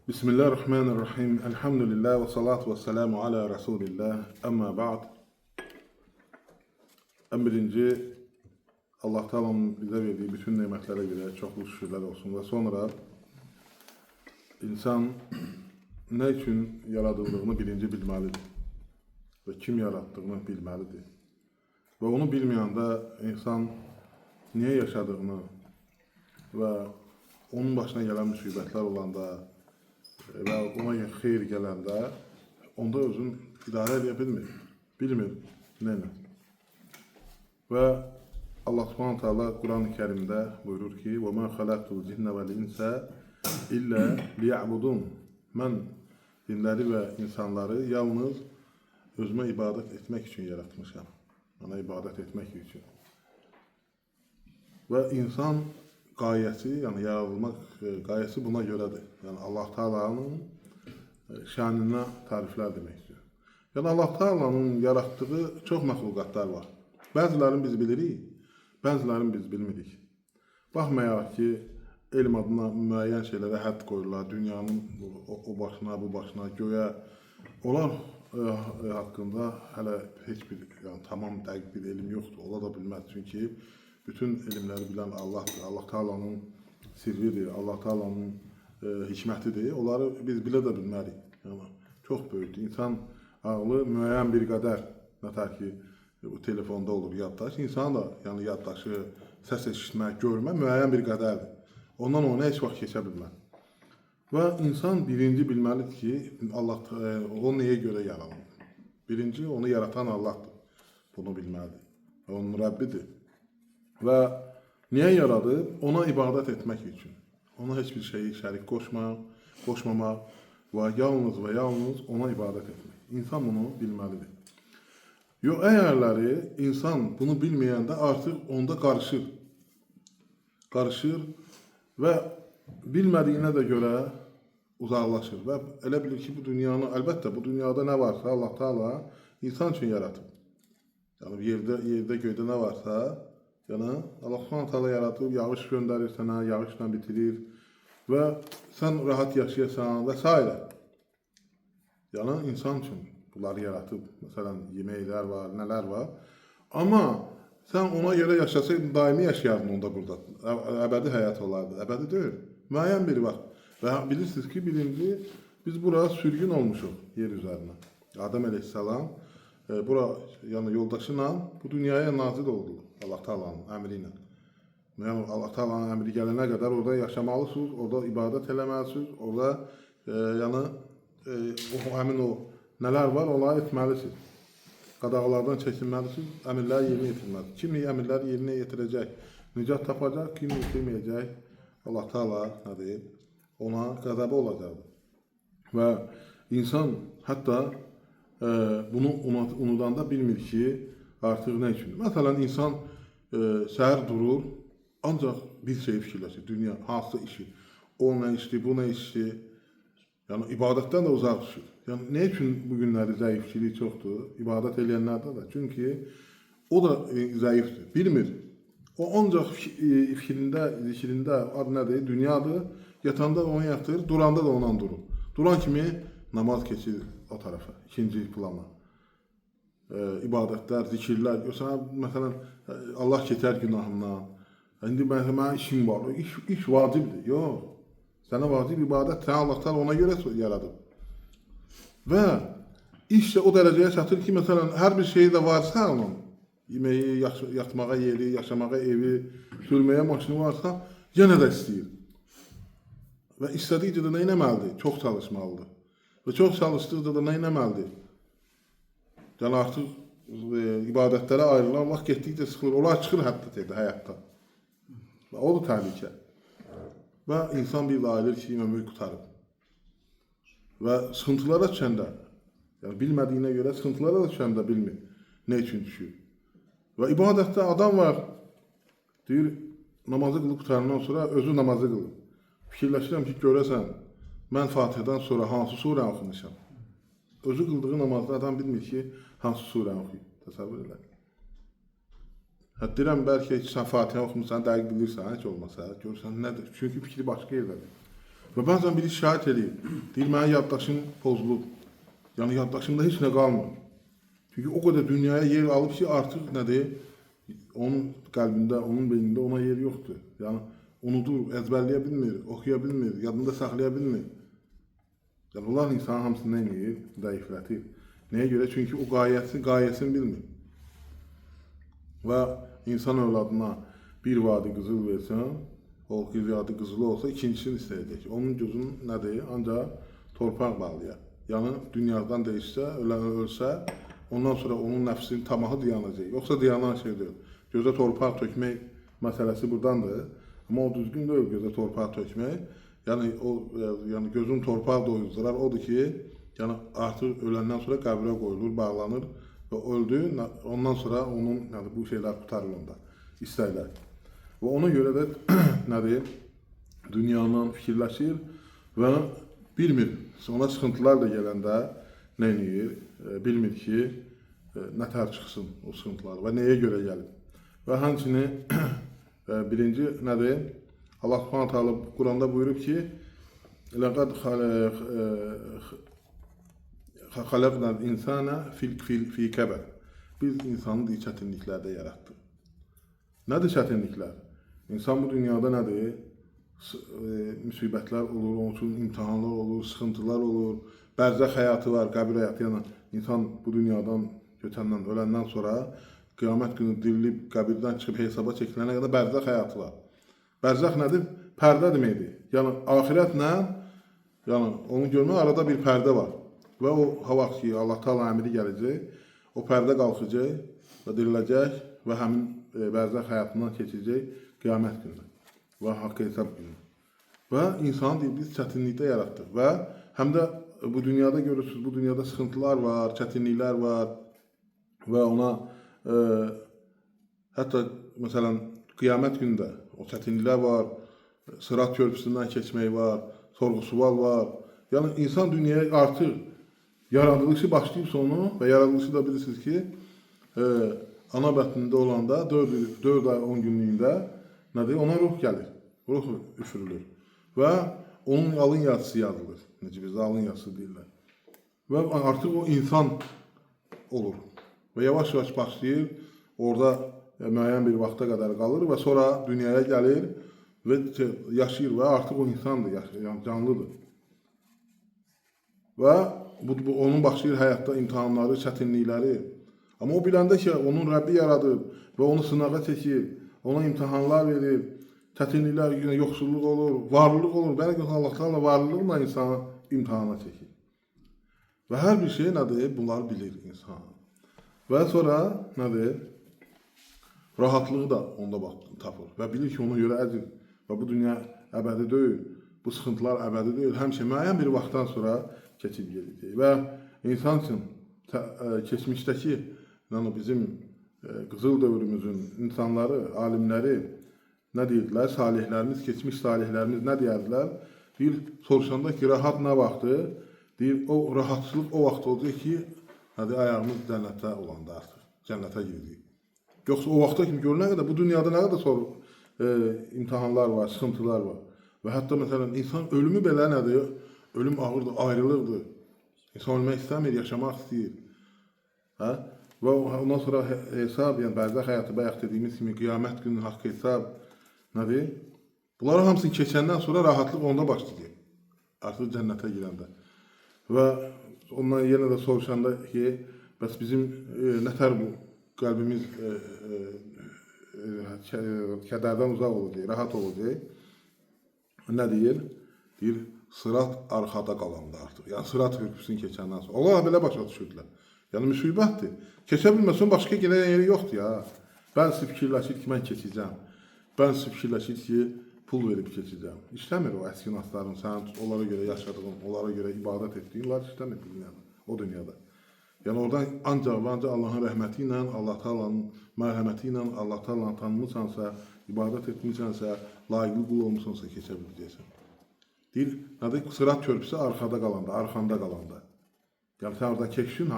Bismillahirrahmanirrahim. Elhamdülillah ve salatu ve selamu ala Resulillah. Amma ba'd. En birinci Allah Teala'nın bize verdiği bütün nimetlere göre çoklu şükürler olsun ve sonra insan ne için yaratıldığını birinci bilmelidir ve kim yarattığını bilmelidir. Ve onu bilmeyen de insan niye yaşadığını ve onun başına gelen musibetler olanda ve ona xeyir gələndə onda özün idarə edə bilmir nəyə. Və Allah Subhanahu taala Quran-ı Kərimdə buyurur ki: "Və mə xalaqtul cinne vel insa illə liya'budun." Mən cinləri və insanları yalnız özümə ibadət etmək üçün yaratmışam. Ona ibadət etmək üçün. Və insan gayesi, yani yaratılmak gayesi buna göredir. Yani Allah Teala'nın şanına tarifler demek istiyor. Yani Allah Teala'nın yarattığı çok mahlukatlar var. Bazılarını biz bilirik, bazılarını biz bilmirik. Baxmayaraq ki, elm adına müəyyən şeylərə hədd qoyurlar, dünyanın o başına, bu başına, göğe. Onlar hakkında hələ heç bir, yani tamam dəqiq bir elm yoxdur, ola da bilməz. Çünki bütün ilimleri bilen Allah'dır. Allah Teala'nın sirridir, Allah Teala'nın hikmetidir. Onları biz bilə də bilmərik. Yani çok böyükdür. İnsan ağlı müəyyən bir qədər, nətər ki, bu telefonda olur yaddaş. İnsan da yani yaddaşı, səs eşitmək, görmək müəyyən bir qədərdir. Ondan ona heç vaxt keçə bilməz. Və insan birinci bilməlidir ki, Allah o nəyə görə yaranır? Birinci onu yaratan Allah'dır. Bunu bilməlidir. Onun Rəbbidir. Və niyə yaradı? Ona ibadət etmək üçün. Ona heç bir şeyi şərik qoşmamaq və yalnız ona ibadət etmək. İnsan bunu bilməlidir. Yox, əgərləri insan bunu bilməyəndə artıq onda qarışır və bilmədiyinə də görə uzaqlaşır və elə bilir ki, bu dünyanı, əlbəttə bu dünyada nə varsa Allah Teala insan üçün yaratıb. Yəni yerdə göydə nə varsa, yani Allah Subhanahu taala yaratıb, yağış göndərir sənə, yağışla bitirir və sən rahat yaşayasan və s. Yani insan üçün bunları yaratıb. Məsələn, yeməklər var, nələr var. Amma sən ona görə yaşasaydın, daimi yaşayardın onda burada. Əbədi həyat olardı. Əbədi deyil. Müəyyən bir vaxt. Və bilirsiniz ki, birinci, biz bura sürgün olmuşuq yer üzərinə. Adəm əleyhissalam bura, yani yoldaşıyla bu dünyaya nazil oldu Allah Teala'nın əmriyle. Yani Allah Teala'nın əmri gələnə qədər orada yaşamalısınız, orada ibadət eləməlisiniz, orada yani həmin o nələr var, onları etməlisiniz. Qadağalardan çəkinməlisiniz, əmirləri yerinə yetirməlisiniz. Kim əmirləri yerinə yetirəcək, nicat tapacaq, kim yetirməyəcək, Allah Teala nə deyir, ona qəzəbi olacaqdır. Və insan hətta bunu unudanda bilmir ki, artıq nə üçün? Məsələn, insan səhər durur, ancaq bir şey fikirləşir, dünya, hansı işi, o nə işdir, bu nə işdir, yəni ibadətdən də uzaq düşür. Yəni, nə üçün bu günləri zəifçilik çoxdur, ibadət eləyənlərdə də? Çünki o da zəifdir, bilmir. O ancaq zikrində adı nədir, dünyadır, yatanda onu yatır, duranda da ondan durur. Duran kimi namaz keçir o tarafa, ikinci plana. İbadətlər, zikirlər, yoxsa məsələn Allah keçər günahımdan. İndi mənə işim var, iş vacibdir. Yox, sənə vacib ibadət, sən Allah'tan ona görə yaradıb. Və iş də o dərəcəyə çatır ki, məsələn, hər bir şeyi də varsa onun, yeməyi, yatmağa yeri, yaşamağa evi, sürməyə maşını varsa, yenə də istəyir. Və istədikcə də nə etməlidir? Çox çalışmalıdır. Və çox çalışdıqca da nə etməlidir? Yəni artıq ibadətlərə ayrılan vaxt getdikcə sıxılır. Onlar çıxır hətta həyatda. Və o da təhlükə. Və insan bir də ayılır ki, ömrü qutarıb. Və sıxıntılara düşəndə, yəni bilmədiyinə görə sıxıntılara da düşəndə bilmir nə üçün düşür. Və ibadətdə adam var, deyir, namazı qılıb qutarandan sonra özü namazı qılır. Fikirləşirəm ki, görəsən, mən Fatihədən sonra hansı surə oxumuşam? Özü qıldığı namazda adam bilmir ki, hansı surə oxuyub, təsəvvür elə. Deyirəm, bəlkə sən Fatihə oxumusan, dəqiq bilirsən, heç olmasa, görürsən nədir? Çünki fikri başqa yerdədir. Və bəzən biri şikayət edir. Deyir, mənim yaddaşım pozulub. Yəni yaddaşımda heç nə qalmır. Çünki o qədər dünyaya yer alıb ki, artıq nədir? Onun qəlbində, onun beynində ona yer yoxdur. Yəni unudur, əzbərləyə bilmir, oxuya bilmir, yadında saxlaya bilmir. Yəni onlar insanın hamısını nə edir? Zəiflətir. Nəyə görə? Çünki o qayəsini bilmir. Və insan övladına bir vadi qızıl versən, o vadi qızılı olsa ikincisini istəyəcək. Onun gözünün nədir? Ancaq torpaq bağlayar. Yəni dünyadan dəyişsə, ölsə, ondan sonra onun nəfsinin tamahı dayanacaq. Yoxsa dayanan şey deyil. Gözə torpaq tökmək məsələsi burdandır. Amma o düzgün deyil gözə torpaq tökmək. Yəni gözün torpaq doyuzdurar. Odur ki, yəni artıq öləndən sonra qəbrə qoyulur, bağlanır və öldü. Ondan sonra onun bu şeylər qutarılır onda, istəklər. Və ona görə də nədir? Dünyanın fikirləşir və bilmir. Ona sıxıntılar da gələndə nə edir? Bilmir ki, nətər çıxsın o sıxıntılar və nəyə görə gəlir. Və həmçinin birinci nədir? Allah Subhanahu taala Quranda buyurub ki, "Laqad xalaqnal insana fi kabad." Biz insanı çətinliklərdə yaratdıq. Nədir çətinliklər? İnsan bu dünyada nədir? Müsibətlər olur, onun üçün imtahanlar olur, sıxıntılar olur, bərzəx həyatı var, qəbir həyatı. Yəni insan bu dünyadan köçəndən, öləndən sonra qiyamət günü dirilib, qəbirdən çıxıb hesaba çəkilənə qədər bərzəx həyatı var. Bərzəx nədir? Pərdə deməkdir. Yəni axirətlə, yəni onu görmək arada bir pərdə var. Və o vaxt ki, Allah Taala əmri gələcək, o pərdə qalxacaq və diriləcək və həmin bərzəx həyatından keçəcək qiyamət günü və haqq hesab günü. Və insanı deyir, biz çətinlikdə yaratdıq və həm də bu dünyada görürsünüz, bu dünyada sıxıntılar var, çətinliklər var və ona hətta məsələn qiyamət günündə o çətinliklər var, Sırat körpüsündən keçmək var, sorğu-suval var. Yəni insan dünyaya artıq yaradılışı başlayıb sonu və yaradılışı da bilirsiniz ki, ana bətnində olanda 4 ay 10 günlüyündə nədir? Ona ruh gəlir, ruh üfürülür və onun alın yazısı yazılır. Necə bizdə alın yazısı deyirlər. Və artıq o insan olur və yavaş-yavaş başlayır, orada müəyyən bir vaxta qədər qalır və sonra dünyaya gəlir və yaşayır və artıq o insandır, yəni canlıdır. Və onun başlayır həyatda imtahanları, çətinlikləri. Amma o biləndə ki, onun Rəbbi yaradır və onu sınağa çəkir, ona imtahanlar verir, çətinliklər, yoxsulluq olur, varlılıq olur. Bəlkə Allah Taala varlılıqla insanı imtahana çəkir. Və hər bir şey nədir? Bunları bilir insan. Və sonra nədir? Rahatlığı da onda tapır və bilir ki, ona görə əcr və bu dünya əbədi deyil, bu sıxıntılar əbədi deyil, həmişə müəyyən bir vaxtdan sonra keçib gedəcək. Və insan üçün keçmişdəki bizim qızıl dövrümüzün insanları, alimləri nə deyirdilər? Salihlərimiz, keçmiş salihlərimiz nə deyərdilər? Deyir, soruşanda ki, rahat nə vaxtdır? Deyir, o rahatçılıq o vaxt olacaq ki, ayağımız cənnətə olanda artıq, cənnətə giririk. Yoxsa o vaxta kimi görünə qədər, bu dünyada nə qədər imtahanlar var, sıxıntılar var. Və hətta məsələn, insan ölümü belə nədir? Ölüm ağırdır, ayrılıqdır. İnsan ölmək istəmir, yaşamaq istəyir. Və ondan sonra hesab, yəni bərzəx həyatı, bayaq dediyimiz kimi qiyamət günü haqq hesab nədir? Bunların hamısını keçəndən sonra rahatlıq onda başlayacaq. Artıq cənnətə girəndə. Və ondan yenə də soruşanda ki, bəs bizim nətər bu qəlbimiz kədərdən uzaq olacaq, rahat olacaq. Nə deyir? Deyir, sırat arxada qalanda artıq. Yəni sırat körpüsünü keçəndən sonra. Allah belə başa düşürdülər. Yəni müsibətdir. Keçə bilməsin, başqa gələn yeri yoxdur ya. Bəzisi fikirləşir ki, mən keçəcəm. Bəzisi fikirləşir ki, pul verib keçəcəm. İşləmir o əski nasların, sən onlara görə yaşadığın, onlara görə ibadət etdiyin, onlar işləmir o dünyada. Yəni oradan ancaq və ancaq Allahın rəhməti ilə, Allah Taala'nın mərhəməti ilə, Allah Taala'nı tanımısansa, ibadət etmişsənsə, layiqli qul olmuşsansa keçə biləcəksən. Deyir, nədir? Sırat körpüsü arxada qalanda, arxanda qalanda. Yəni sən oradan keçsin,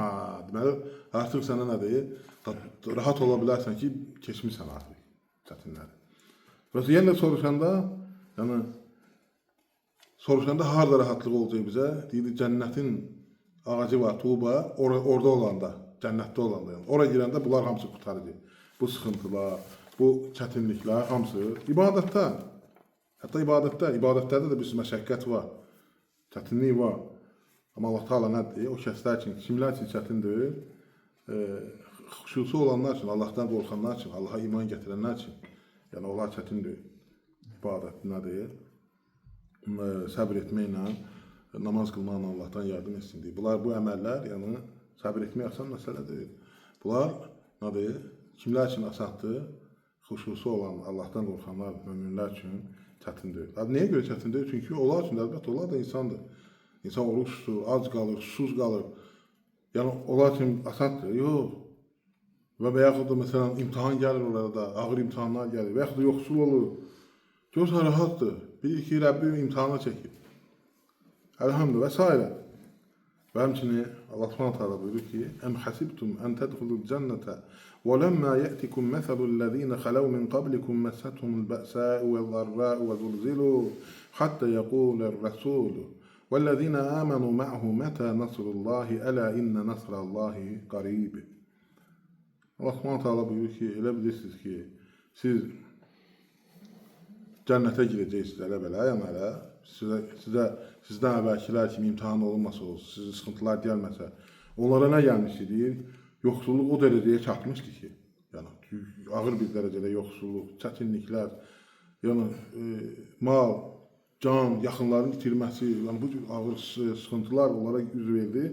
deməli artıq sənə nədir? Rahat ola bilərsən ki, keçmişsən artıq çətinləri. Və yenə soruşanda, yəni soruşanda harda rahatlıq olacaq bizə? Deyir, cənnətin ağacı var, tuğba, orada olanda, cənnətdə olanda. Yəni. Ora girəndə bunlar hamısı qurtarıcı. Bu sıxıntılar, bu çətinliklər hamısı ibadətdə. Hətta ibadətlərdə də bir məşəqqət var, çətinlik var. Amma Allah Teala nə deyir? O kəslər üçün, kimlər üçün çətindir? Xuşusu olanlar üçün, Allahdan qorxanlar üçün, Allaha iman gətirənlər üçün. Yəni, onlar çətindir. İbadət nədir? Səbr etməklə, namaz qılmaqla Allahdan yardım etsin deyir. Bunlar, bu əməllər, yəni, səbr etmək asan məsələ deyil. Bunlar, nədir? Kimlər üçün asandır? Xuşusu olan, Allahdan qorxanlar, möminlər üçün çətindir. Nəyə görə çətindir? Çünki onlar üçün, əlbəttə, onlar da insandır. İnsan oruç tutur, ac qalır, susuz qalır. Yəni, onlar üçün asandır. Yox. Və yaxud da, məsələn, imtihan gəlir orada, ağır imtihanlar gəlir, və yaxud da yoxsul olur. Görürsən, rahatdır. Bilir ki, Rəbbim imtihana çəkir. Əlhamdülillah və s. Və həmçinin Allah s.ə.v. buyurur ki, Əm həsibtum ən tədxulul cənnətə və ləmmə yətikum məsəlul ləzīnə xələv min qablikum məssəthumul bə'səu vəl-ضَرَّاءu vəl-zulzilu hattə yəqulur rəsulu vəl-ləzīnə əmənu mə'hu mətə nasrullahi ələ innə nasrallahi qarib. Allah s.ə.v. buyurur ki, elə bilirsiniz ki, siz cənnətə girəcəksiniz elə-belə, yəni elə, sizdən əvvəlkilər kimi imtihan olunmasa olsun, sizin sıxıntılar gəlməsə, onlara nə gəlmişdir, deyir, yoxsulluq o dərəcəyə çatmışdır ki, yəni, ağır bir dərəcədə yoxsulluq, çətinliklər, yəni, mal, can, yaxınların itirməsi, yəni, bu ağır sıxıntılar onlara üz verdi.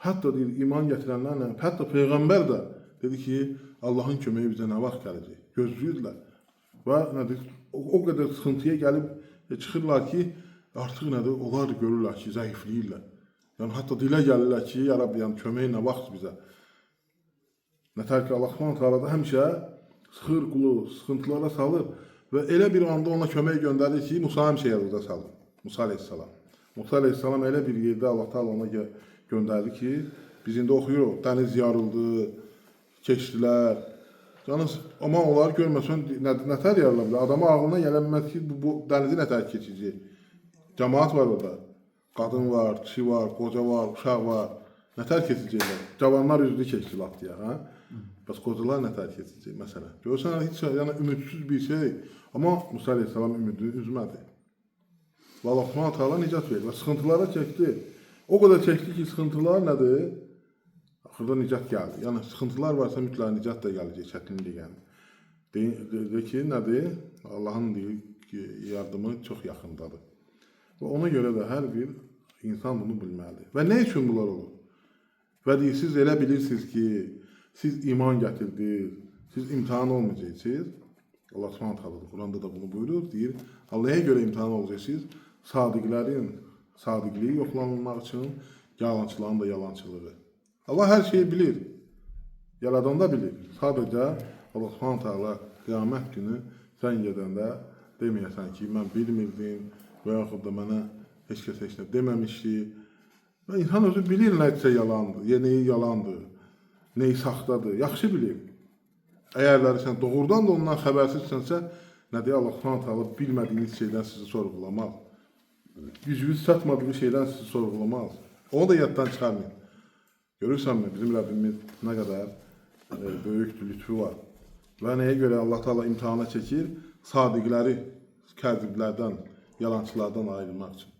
Hətta, deyir, iman gətirənlərlə, hətta Peyğəmbər də dedi ki, Allahın köməyi bizə nə vaxt gələcək, gözləyirlər. Və nədir, o qədər sıxıntıya gəlib çıxırlar ki, artıq nədir, onlar görürlər ki, zəifləyirlər. Yəni, hətta dilə gəlirlər ki, ya Rabbi, yəni, kömək nə vaxt bizə? Nətər ki, Allah s.ə.v. həmişə sıxır qulu, sıxıntılara salır və elə bir anda ona kömək göndərir ki, Musa həmişə yolda salır. Musa aleyhissalam. Musa aleyhissalam elə bir yerdə Allah Teala ona göndərdi ki, biz indi oxuyuruq, dəniz yarıldı, keçdilər. Yalnız, amma onları görməsən, nətər yarıla bilər? Adama ağlına gələnməz ki, bu dənizi nətər keçəcək? Cəmaat var orada. Qadın var, kişi var, qoca var, uşaq var. Nətər keçəcəklər? Cavanlar üzlü keçdi lap deyə, hə? Bəs qocalar nətər keçəcək, məsələn? Görürsən, heç yəni, ümidsiz bir şey. Amma Musa aleyhissalam ümidini üzmədi. Və Allah s.ə.v. nicat verdi və sıxıntılara çəkdi. O qədər çəkdi ki, sıxıntılar nədir? Axırda nicat gəldi. Yəni, sıxıntılar varsa mütləq nicat da gələcək, çətinlik yəni. Deyir ki, nədir? Allahın yardımı çox yaxındadır. Və ona görə də hər bir insan bunu bilməlidir. Və nə üçün bunlar olur? Və deyir, siz elə bilirsiniz ki, siz iman gətirdiniz, siz imtihan olmayacaqsınız. Allah s.ə.v. Quranda da bunu buyurur, deyir, Allah'a görə imtihan olacaqsınız, sadiqlərin sadiqliyi yoxlanılmaq üçün, yalançıların da yalançılığı. Allah hər şeyi bilir, yaradan da bilir. Sadəcə Allah s.ə.v. qiyamət günü sən gedəndə deməyəsən ki, mən bilmirdim və yaxud da mənə heç kəs heç nə deməmişdi. Və insan özü bilir nədirsə yalandır, neyi yalandır, neyi saxtadır, yaxşı bilir. Əgərləri sən doğrudan da ondan xəbərsizsənsə, nə deyə Allah s.ə.v. bilmədiyiniz şeydən sizi sorğulamaz. Gücünüz çatmadığı şeydən sizi sorğulamaz. Onu da yaddan çıxarmayın. Görürsənmi, bizim Rəbbimiz nə qədər böyükdür, lütfü var. Və nəyə görə Allah Teala imtihana çəkir? Sadiqləri kəziblərdən, yalançılardan ayrılmaq üçün.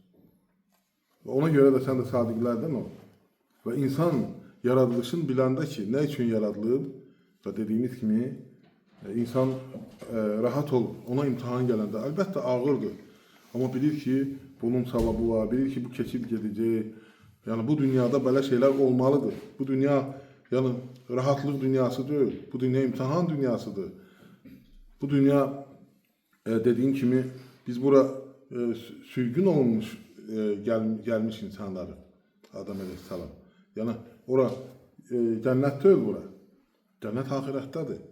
Və ona görə də sən də sadiqlərdən ol. Və insan yaradılışını biləndə ki, nə üçün yaradılıb və dediyimiz kimi, insan rahat olur, ona imtihan gələndə, əlbəttə ağırdır. Amma bilir ki, bunun savabı var, bilir ki, bu keçib gedəcək. Yəni, bu dünyada belə şeylər olmalıdır. Bu dünya, yəni, rahatlıq dünyası deyil. Bu dünya imtihan dünyasıdır. Bu dünya, dediyim kimi, biz bura sürgün olmuş, gəlmiş insanları, Adam əleyhissalam. Yəni, ora, cənnət deyil bura. Cənnət axirətdədir.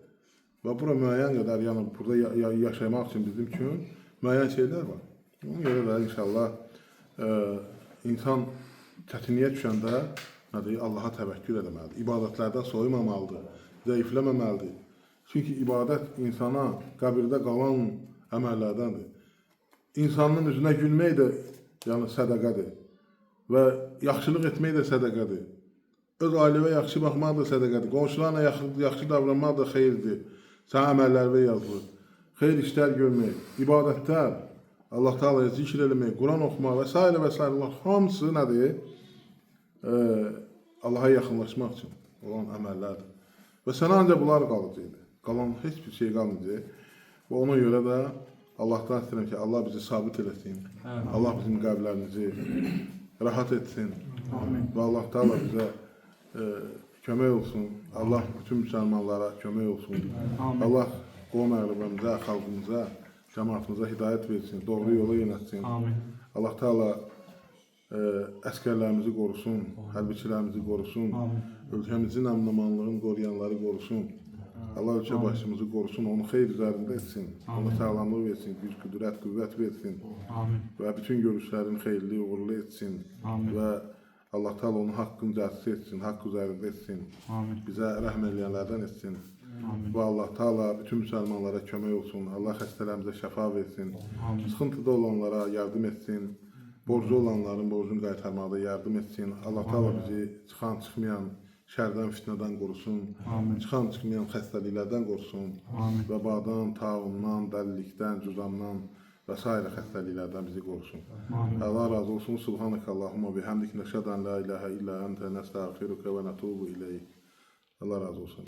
Və bura müəyyən qədər, yəni, burada yaşamaq üçün bizim üçün müəyyən şeylər var. Ona görə də inşallah insan çətinliyə düşəndə Allaha təvəkkül edəməlidir. İbadətlərdən soyumamalıdır, zəifləməməlidir. Çünki ibadət insana qəbirdə qalan əməllərdəndir. İnsanın üzünə gülmək də yəni sədaqədir. Və yaxşılıq etmək də sədaqədir. Öz ailəvə yaxşı baxmaq da sədaqədir. Qonşularla yaxşı davranmaq da xeyirdir. Sənin əməllərə yazılır. Xeyir işlər görmək, ibadətlər, Allah Taala'ya zikr eləmək, Quran oxumaq və s. və s. hamısı nədir? Allah'a yaxınlaşmaq üçün olan əməllərdir. Və sənə ancaq bunlar qalacaqdır. Qalan heç bir şey qalmayacaq. Və ona görə də Allah'tan istəyirəm ki, Allah bizi sabit eləsin. Allah bizim qəlblərimizi rahat etsin. Və Allah Taala bizə kömək olsun. Allah bütün müsəlmanlara kömək olsun. Allah qovm əqrəbimizə, xalqımıza, cəmaatımıza hidayət versin, doğru yola yönətsin. Allah Taala əskərlərimizi qorusun, hərbiçilərimizi qorusun, ölkəmizin əmin-amanlığını qoruyanları qorusun. Allah ölkə başımızı qorusun, onu xeyr üzərində etsin, ona sağlamlıq versin, güc, qüdrət, qüvvət versin və bütün görüşlərin xeyirli, uğurlu etsin və Allah Taala onun haqqını cəsis etsin, haqq üzərində etsin, bizə rəhm eləyənlərdən etsin və Allah Taala bütün müsəlmanlara kömək olsun, Allah xəstələrimizə şəfa versin, sıxıntıda olanlara yardım etsin, borcu olanların borcunu qaytarmaqda yardım etsin, Allah Taala bizi çıxan, çıxmayan, şərdən, fitnədən qorusun, çıxan, çıxmayan xəstəliklərdən qorusun, vəbadan, taundan, dəlilikdən, cüzamdan və s. xəstəliklərdən bizi qorusun. Allah razı olsun. Subhanəkə Allahumma bihamdik nəşhədu an la ilahə illə əntə nəstəğfiruka və nətubu ileyk. Allah razı olsun.